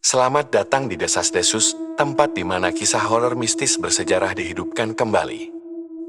Selamat datang di Desas-Desus, tempat di mana kisah horor mistis bersejarah dihidupkan kembali.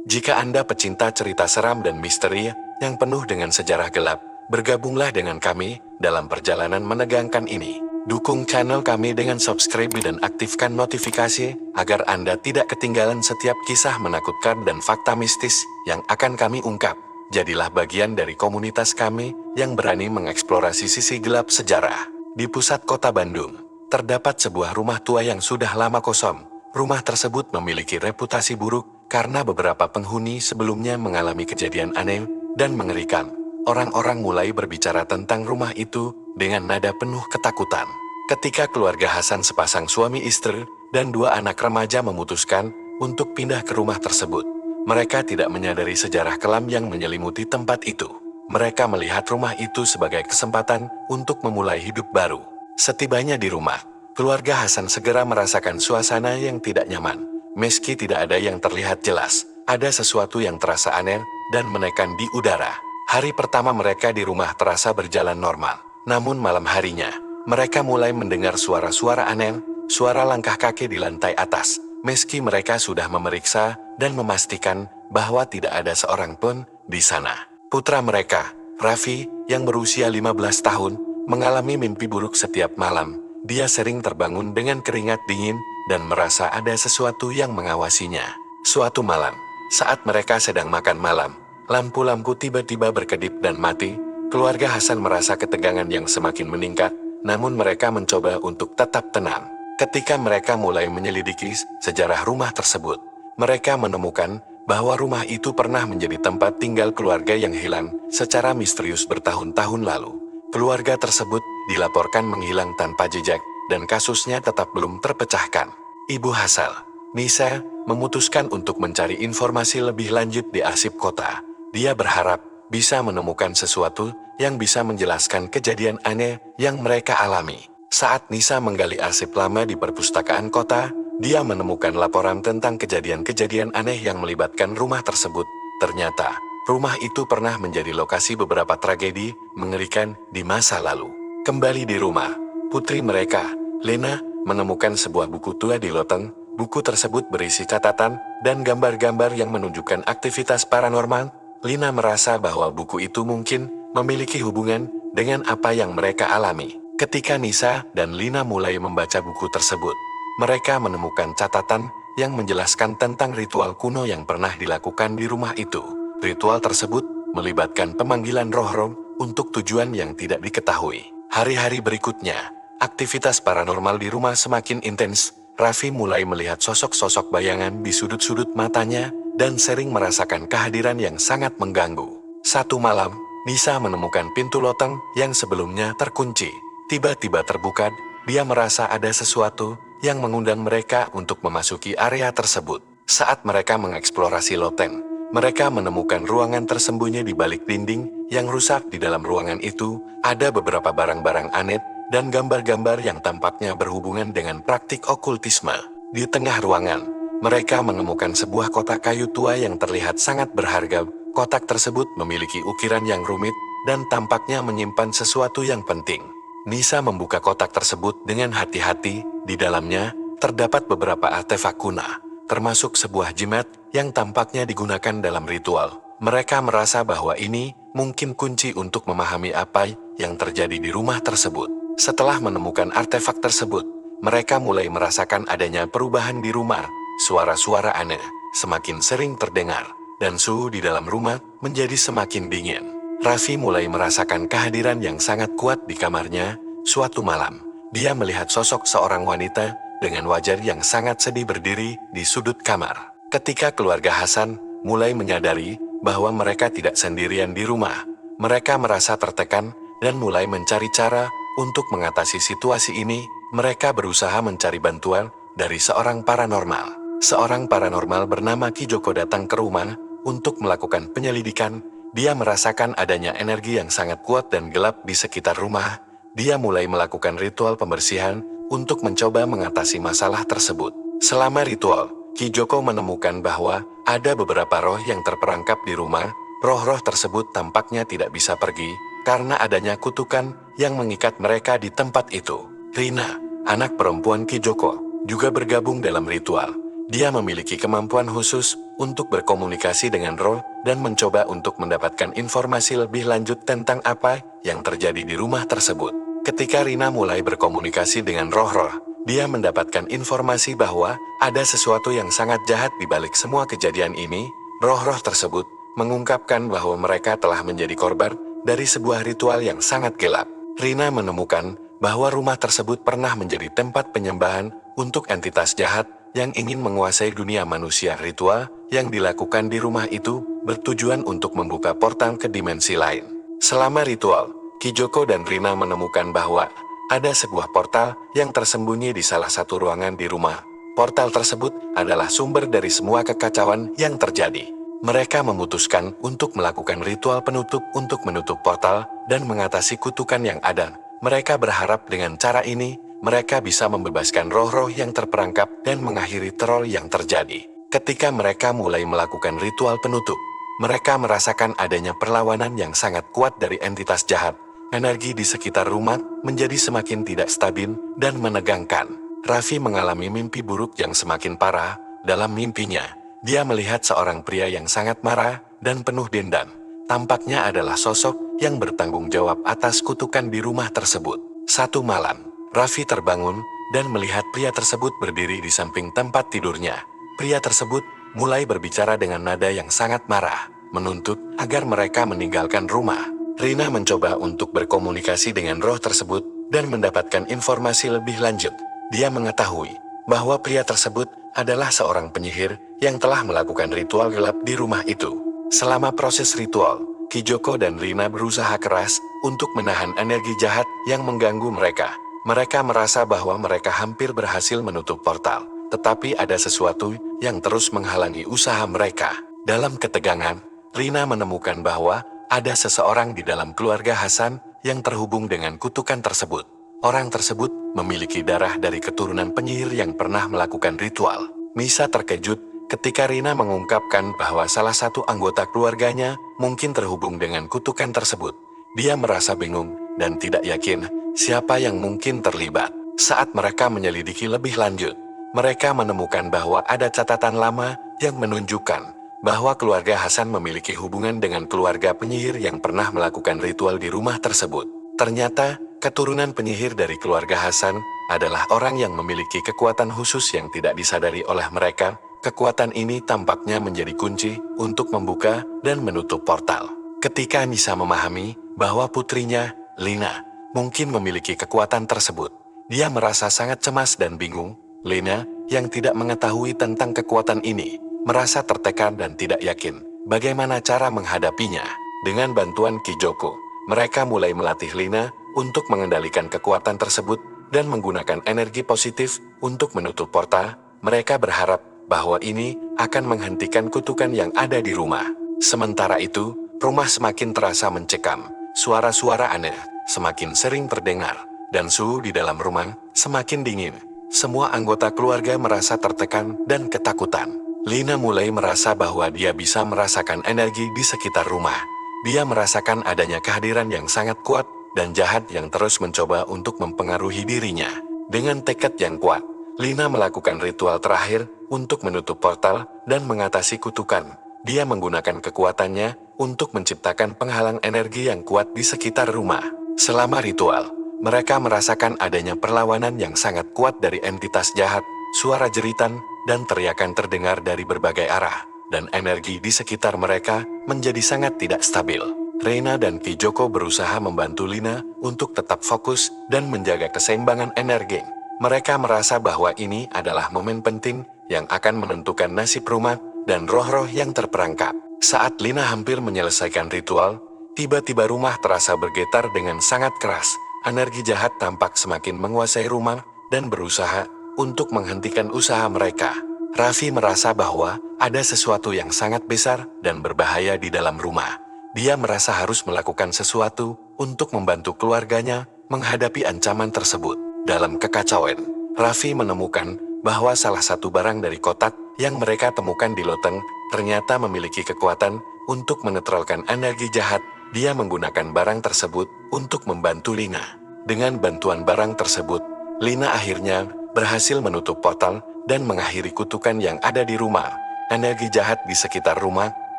Jika Anda pecinta cerita seram dan misteri yang penuh dengan sejarah gelap, bergabunglah dengan kami dalam perjalanan menegangkan ini. Dukung channel kami dengan subscribe dan aktifkan notifikasi agar Anda tidak ketinggalan setiap kisah menakutkan dan fakta mistis yang akan kami ungkap. Jadilah bagian dari komunitas kami yang berani mengeksplorasi sisi gelap sejarah. Di pusat kota Bandung, terdapat sebuah rumah tua yang sudah lama kosong. Rumah tersebut memiliki reputasi buruk karena beberapa penghuni sebelumnya mengalami kejadian aneh dan mengerikan. Orang-orang mulai berbicara tentang rumah itu dengan nada penuh ketakutan. Ketika keluarga Hasan, sepasang suami istri dan dua anak remaja, memutuskan untuk pindah ke rumah tersebut, mereka tidak menyadari sejarah kelam yang menyelimuti tempat itu. Mereka melihat rumah itu sebagai kesempatan untuk memulai hidup baru. Setibanya di rumah, keluarga Hasan segera merasakan suasana yang tidak nyaman. Meski tidak ada yang terlihat jelas, ada sesuatu yang terasa aneh dan menekan di udara. Hari pertama mereka di rumah terasa berjalan normal. Namun malam harinya, mereka mulai mendengar suara-suara aneh, suara langkah kaki di lantai atas. Meski mereka sudah memeriksa dan memastikan bahwa tidak ada seorang pun di sana. Putra mereka, Raffi, yang berusia 15 tahun, mengalami mimpi buruk setiap malam. Dia sering terbangun dengan keringat dingin dan merasa ada sesuatu yang mengawasinya. Suatu malam, saat mereka sedang makan malam, lampu-lampu tiba-tiba berkedip dan mati. Keluarga Hasan merasa ketegangan yang semakin meningkat, namun mereka mencoba untuk tetap tenang. Ketika mereka mulai menyelidiki sejarah rumah tersebut, mereka menemukan bahwa rumah itu pernah menjadi tempat tinggal keluarga yang hilang secara misterius bertahun-tahun lalu. Keluarga tersebut dilaporkan menghilang tanpa jejak, dan kasusnya tetap belum terpecahkan. Ibu Hasan, Nisa, memutuskan untuk mencari informasi lebih lanjut di arsip kota. Dia berharap bisa menemukan sesuatu yang bisa menjelaskan kejadian aneh yang mereka alami. Saat Nisa menggali arsip lama di perpustakaan kota, dia menemukan laporan tentang kejadian-kejadian aneh yang melibatkan rumah tersebut. Ternyata, rumah itu pernah menjadi lokasi beberapa tragedi mengerikan di masa lalu. Kembali di rumah, putri mereka, Lena, menemukan sebuah buku tua di loteng. Buku tersebut berisi catatan dan gambar-gambar yang menunjukkan aktivitas paranormal. Lena merasa bahwa buku itu mungkin memiliki hubungan dengan apa yang mereka alami. Ketika Nisa dan Lina mulai membaca buku tersebut, mereka menemukan catatan yang menjelaskan tentang ritual kuno yang pernah dilakukan di rumah itu. Ritual tersebut melibatkan pemanggilan roh-roh untuk tujuan yang tidak diketahui. Hari-hari berikutnya, aktivitas paranormal di rumah semakin intens. Raffi mulai melihat sosok-sosok bayangan di sudut-sudut matanya dan sering merasakan kehadiran yang sangat mengganggu. Satu malam, Nisa menemukan pintu loteng yang sebelumnya terkunci tiba-tiba terbuka. Dia merasa ada sesuatu yang mengundang mereka untuk memasuki area tersebut. Saat mereka mengeksplorasi loteng, mereka menemukan ruangan tersembunyi di balik dinding yang rusak. Di dalam ruangan itu, ada beberapa barang-barang aneh dan gambar-gambar yang tampaknya berhubungan dengan praktik okultisme. Di tengah ruangan, mereka menemukan sebuah kotak kayu tua yang terlihat sangat berharga. Kotak tersebut memiliki ukiran yang rumit dan tampaknya menyimpan sesuatu yang penting. Nisa membuka kotak tersebut dengan hati-hati. Di dalamnya, terdapat beberapa artefak kuno, termasuk sebuah jimat yang tampaknya digunakan dalam ritual. Mereka merasa bahwa ini mungkin kunci untuk memahami apa yang terjadi di rumah tersebut. Setelah menemukan artefak tersebut, mereka mulai merasakan adanya perubahan di rumah. Suara-suara aneh semakin sering terdengar, dan suhu di dalam rumah menjadi semakin dingin. Raffi mulai merasakan kehadiran yang sangat kuat di kamarnya. Suatu malam, dia melihat sosok seorang wanita dengan wajah yang sangat sedih berdiri di sudut kamar. Ketika keluarga Hasan mulai menyadari bahwa mereka tidak sendirian di rumah, mereka merasa tertekan dan mulai mencari cara untuk mengatasi situasi ini. Mereka berusaha mencari bantuan dari seorang paranormal. Seorang paranormal bernama Ki Joko datang ke rumah untuk melakukan penyelidikan. Dia merasakan adanya energi yang sangat kuat dan gelap di sekitar rumah. Dia mulai melakukan ritual pembersihan untuk mencoba mengatasi masalah tersebut. Selama ritual, Ki Joko menemukan bahwa ada beberapa roh yang terperangkap di rumah. Roh-roh tersebut tampaknya tidak bisa pergi karena adanya kutukan yang mengikat mereka di tempat itu. Rina, anak perempuan Kijoko, juga bergabung dalam ritual. Dia memiliki kemampuan khusus untuk berkomunikasi dengan roh dan mencoba untuk mendapatkan informasi lebih lanjut tentang apa yang terjadi di rumah tersebut. Ketika Rina mulai berkomunikasi dengan roh-roh, dia mendapatkan informasi bahwa ada sesuatu yang sangat jahat di balik semua kejadian ini. Roh-roh tersebut mengungkapkan bahwa mereka telah menjadi korban dari sebuah ritual yang sangat gelap. Rina menemukan bahwa rumah tersebut pernah menjadi tempat penyembahan untuk entitas jahat yang ingin menguasai dunia manusia. Ritual yang dilakukan di rumah itu bertujuan untuk membuka portal ke dimensi lain. Selama ritual, Kijoko dan Rina menemukan bahwa ada sebuah portal yang tersembunyi di salah satu ruangan di rumah. Portal tersebut adalah sumber dari semua kekacauan yang terjadi. Mereka memutuskan untuk melakukan ritual penutup untuk menutup portal dan mengatasi kutukan yang ada. Mereka berharap dengan cara ini, mereka bisa membebaskan roh-roh yang terperangkap dan mengakhiri teror yang terjadi. Ketika mereka mulai melakukan ritual penutup, mereka merasakan adanya perlawanan yang sangat kuat dari entitas jahat. Energi di sekitar rumah menjadi semakin tidak stabil dan menegangkan. Raffi mengalami mimpi buruk yang semakin parah. Dalam mimpinya, dia melihat seorang pria yang sangat marah dan penuh dendam. Tampaknya adalah sosok yang bertanggung jawab atas kutukan di rumah tersebut. Satu malam, Raffi terbangun dan melihat pria tersebut berdiri di samping tempat tidurnya. Pria tersebut mulai berbicara dengan nada yang sangat marah, menuntut agar mereka meninggalkan rumah. Rina mencoba untuk berkomunikasi dengan roh tersebut dan mendapatkan informasi lebih lanjut. Dia mengetahui bahwa pria tersebut adalah seorang penyihir yang telah melakukan ritual gelap di rumah itu. Selama proses ritual, Kijoko dan Rina berusaha keras untuk menahan energi jahat yang mengganggu mereka. Mereka merasa bahwa mereka hampir berhasil menutup portal, tetapi ada sesuatu yang terus menghalangi usaha mereka. Dalam ketegangan, Rina menemukan bahwa ada seseorang di dalam keluarga Hasan yang terhubung dengan kutukan tersebut. Orang tersebut memiliki darah dari keturunan penyihir yang pernah melakukan ritual. Misa terkejut ketika Rina mengungkapkan bahwa salah satu anggota keluarganya mungkin terhubung dengan kutukan tersebut. Dia merasa bingung dan tidak yakin siapa yang mungkin terlibat. Saat mereka menyelidiki lebih lanjut, mereka menemukan bahwa ada catatan lama yang menunjukkan bahwa keluarga Hasan memiliki hubungan dengan keluarga penyihir yang pernah melakukan ritual di rumah tersebut. Ternyata, keturunan penyihir dari keluarga Hasan adalah orang yang memiliki kekuatan khusus yang tidak disadari oleh mereka. Kekuatan ini tampaknya menjadi kunci untuk membuka dan menutup portal. Ketika Nisa memahami bahwa putrinya, Lina, mungkin memiliki kekuatan tersebut, dia merasa sangat cemas dan bingung. Lina, yang tidak mengetahui tentang kekuatan ini, merasa tertekan dan tidak yakin bagaimana cara menghadapinya. Dengan bantuan Kijoko, mereka mulai melatih Lina untuk mengendalikan kekuatan tersebut dan menggunakan energi positif untuk menutup portal. Mereka berharap bahwa ini akan menghentikan kutukan yang ada di rumah. Sementara itu, rumah semakin terasa mencekam. Suara-suara aneh semakin sering terdengar, dan suhu di dalam rumah semakin dingin. Semua anggota keluarga merasa tertekan dan ketakutan. Lina mulai merasa bahwa dia bisa merasakan energi di sekitar rumah. Dia merasakan adanya kehadiran yang sangat kuat dan jahat yang terus mencoba untuk mempengaruhi dirinya. Dengan tekad yang kuat, Lina melakukan ritual terakhir untuk menutup portal dan mengatasi kutukan. Dia menggunakan kekuatannya untuk menciptakan penghalang energi yang kuat di sekitar rumah. Selama ritual, mereka merasakan adanya perlawanan yang sangat kuat dari entitas jahat. Suara jeritan dan teriakan terdengar dari berbagai arah, dan energi di sekitar mereka menjadi sangat tidak stabil. Reina dan Kijoko berusaha membantu Lina untuk tetap fokus dan menjaga keseimbangan energi. Mereka merasa bahwa ini adalah momen penting yang akan menentukan nasib rumah dan roh-roh yang terperangkap. Saat Lina hampir menyelesaikan ritual, tiba-tiba rumah terasa bergetar dengan sangat keras. Energi jahat tampak semakin menguasai rumah dan berusaha untuk menghentikan usaha mereka. Raffi merasa bahwa ada sesuatu yang sangat besar dan berbahaya di dalam rumah. Dia merasa harus melakukan sesuatu untuk membantu keluarganya menghadapi ancaman tersebut. Dalam kekacauan, Raffi menemukan bahwa salah satu barang dari kotak yang mereka temukan di loteng ternyata memiliki kekuatan untuk menetralkan energi jahat. Dia menggunakan barang tersebut untuk membantu Lina. Dengan bantuan barang tersebut, Lina akhirnya berhasil menutup portal dan mengakhiri kutukan yang ada di rumah. Energi jahat di sekitar rumah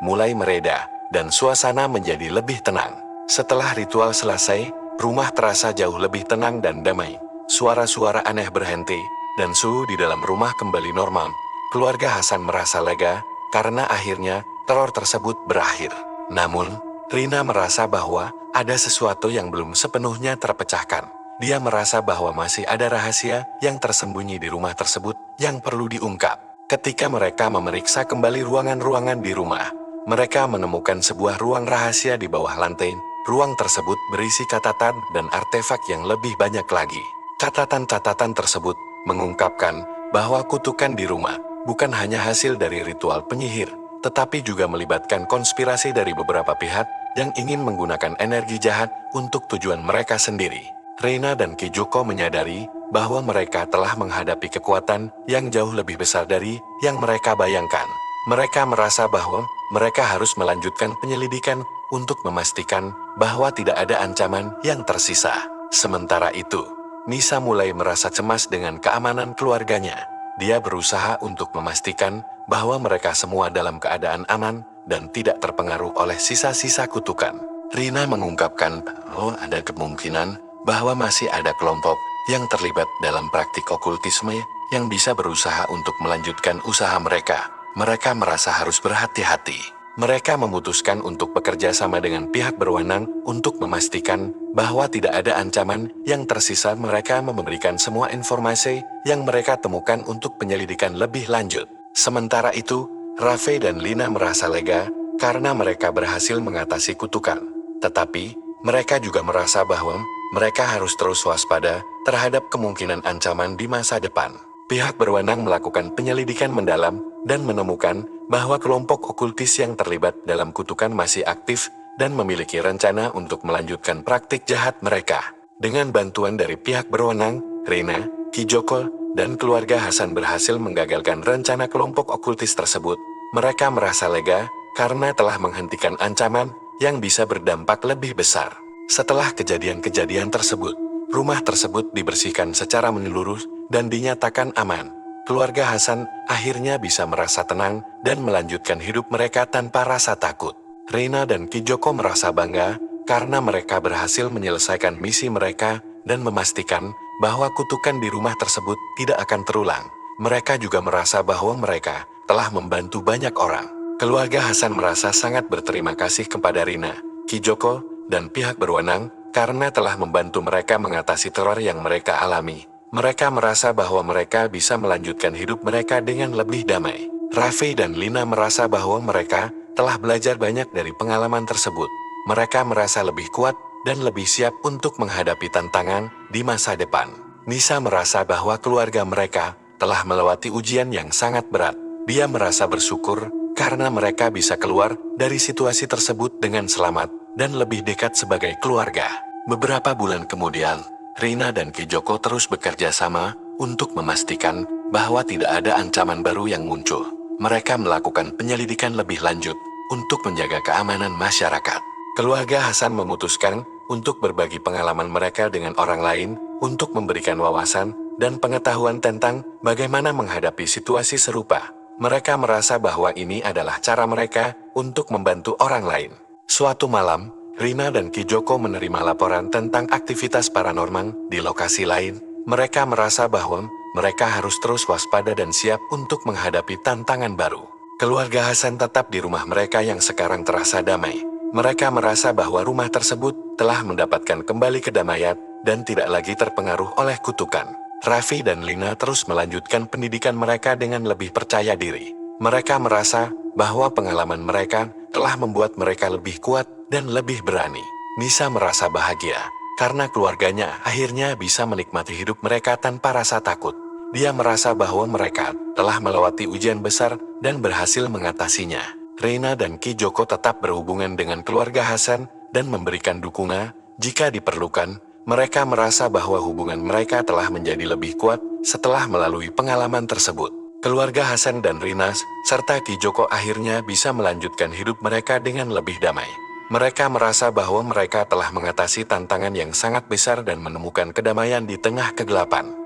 mulai mereda dan suasana menjadi lebih tenang. Setelah ritual selesai, rumah terasa jauh lebih tenang dan damai. Suara-suara aneh berhenti dan suhu di dalam rumah kembali normal. Keluarga Hasan merasa lega karena akhirnya teror tersebut berakhir. Namun, Rina merasa bahwa ada sesuatu yang belum sepenuhnya terpecahkan. Dia merasa bahwa masih ada rahasia yang tersembunyi di rumah tersebut yang perlu diungkap. Ketika mereka memeriksa kembali ruangan-ruangan di rumah, mereka menemukan sebuah ruang rahasia di bawah lantai. Ruang tersebut berisi catatan dan artefak yang lebih banyak lagi. Catatan-catatan tersebut mengungkapkan bahwa kutukan di rumah bukan hanya hasil dari ritual penyihir, tetapi juga melibatkan konspirasi dari beberapa pihak yang ingin menggunakan energi jahat untuk tujuan mereka sendiri. Reina dan Kijoko menyadari bahwa mereka telah menghadapi kekuatan yang jauh lebih besar dari yang mereka bayangkan. Mereka merasa bahwa mereka harus melanjutkan penyelidikan untuk memastikan bahwa tidak ada ancaman yang tersisa. Sementara itu, Nisa mulai merasa cemas dengan keamanan keluarganya. Dia berusaha untuk memastikan bahwa mereka semua dalam keadaan aman dan tidak terpengaruh oleh sisa-sisa kutukan. Rina mengungkapkan bahwa ada kemungkinan bahwa masih ada kelompok yang terlibat dalam praktik okultisme yang bisa berusaha untuk melanjutkan usaha mereka. Mereka merasa harus berhati-hati. Mereka memutuskan untuk bekerja sama dengan pihak berwenang untuk memastikan bahwa tidak ada ancaman yang tersisa. Mereka memberikan semua informasi yang mereka temukan untuk penyelidikan lebih lanjut. Sementara itu, Raffi dan Lina merasa lega karena mereka berhasil mengatasi kutukan. Tetapi, mereka juga merasa bahwa mereka harus terus waspada terhadap kemungkinan ancaman di masa depan. Pihak berwenang melakukan penyelidikan mendalam dan menemukan bahwa kelompok okultis yang terlibat dalam kutukan masih aktif dan memiliki rencana untuk melanjutkan praktik jahat mereka. Dengan bantuan dari pihak berwenang, Rina, Kijoko, dan keluarga Hasan berhasil menggagalkan rencana kelompok okultis tersebut. Mereka merasa lega karena telah menghentikan ancaman yang bisa berdampak lebih besar. Setelah kejadian-kejadian tersebut, rumah tersebut dibersihkan secara menyeluruh dan dinyatakan aman. Keluarga Hasan akhirnya bisa merasa tenang dan melanjutkan hidup mereka tanpa rasa takut. Reina dan Kijoko merasa bangga karena mereka berhasil menyelesaikan misi mereka dan memastikan bahwa kutukan di rumah tersebut tidak akan terulang. Mereka juga merasa bahwa mereka telah membantu banyak orang. Keluarga Hasan merasa sangat berterima kasih kepada Rina, Kijoko, dan pihak berwenang karena telah membantu mereka mengatasi teror yang mereka alami. Mereka merasa bahwa mereka bisa melanjutkan hidup mereka dengan lebih damai. Raffi dan Lina merasa bahwa mereka telah belajar banyak dari pengalaman tersebut. Mereka merasa lebih kuat dan lebih siap untuk menghadapi tantangan di masa depan. Nisa merasa bahwa keluarga mereka telah melewati ujian yang sangat berat. Dia merasa bersyukur karena mereka bisa keluar dari situasi tersebut dengan selamat dan lebih dekat sebagai keluarga. Beberapa bulan kemudian, Rina dan Kijoko terus bekerja sama untuk memastikan bahwa tidak ada ancaman baru yang muncul. Mereka melakukan penyelidikan lebih lanjut untuk menjaga keamanan masyarakat. Keluarga Hasan memutuskan untuk berbagi pengalaman mereka dengan orang lain untuk memberikan wawasan dan pengetahuan tentang bagaimana menghadapi situasi serupa. Mereka merasa bahwa ini adalah cara mereka untuk membantu orang lain. Suatu malam, Rina dan Kijoko menerima laporan tentang aktivitas paranormal di lokasi lain. Mereka merasa bahwa mereka harus terus waspada dan siap untuk menghadapi tantangan baru. Keluarga Hasan tetap di rumah mereka yang sekarang terasa damai. Mereka merasa bahwa rumah tersebut telah mendapatkan kembali kedamaian dan tidak lagi terpengaruh oleh kutukan. Raffi dan Lina terus melanjutkan pendidikan mereka dengan lebih percaya diri. Mereka merasa bahwa pengalaman mereka telah membuat mereka lebih kuat dan lebih berani. Nisa merasa bahagia karena keluarganya akhirnya bisa menikmati hidup mereka tanpa rasa takut. Dia merasa bahwa mereka telah melewati ujian besar dan berhasil mengatasinya. Reina dan Kijoko tetap berhubungan dengan keluarga Hasan dan memberikan dukungan jika diperlukan. Mereka merasa bahwa hubungan mereka telah menjadi lebih kuat setelah melalui pengalaman tersebut. Keluarga Hasan dan Rina serta Kijoko akhirnya bisa melanjutkan hidup mereka dengan lebih damai. Mereka merasa bahwa mereka telah mengatasi tantangan yang sangat besar dan menemukan kedamaian di tengah kegelapan.